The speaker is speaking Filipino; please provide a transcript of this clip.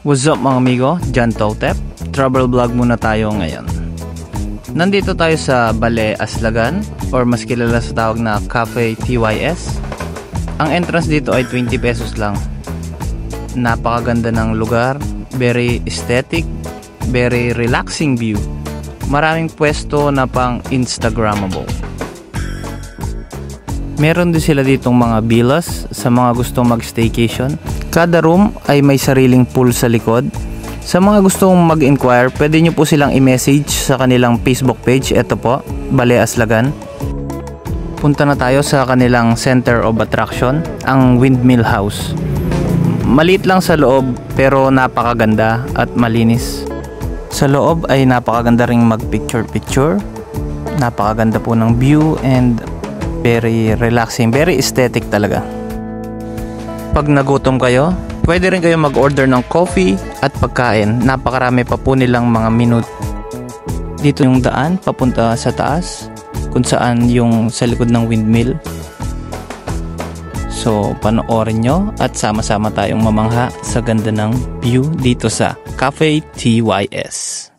What's up mga amigo, John Totep. Travel vlog muna tayo ngayon. Nandito tayo sa Balé Aslagan or mas kilala sa tawag na Cafe TYS. Ang entrance dito ay 20 pesos lang. Napakaganda ng lugar, very aesthetic, very relaxing view. Maraming pwesto na pang Instagrammable. Meron din sila ditong mga villas sa mga gustong mag-staycation. Kada room ay may sariling pool sa likod. Sa mga gustong mag-inquire, pwede nyo po silang i-message sa kanilang Facebook page. Ito po, Balé Aslagan. Punta na tayo sa kanilang center of attraction, ang Windmill House. Maliit lang sa loob pero napakaganda at malinis. Sa loob ay napakaganda ring mag-picture-picture. Napakaganda po ng view and very relaxing, very aesthetic talaga. Pag nagutom kayo, pwede rin kayo mag-order ng coffee at pagkain. Napakarami pa po nilang mga menu. Dito yung daan papunta sa taas, kung saan yung sa likod ng windmill. So panoorin nyo at sama-sama tayong mamangha sa ganda ng view dito sa Cafe TYS.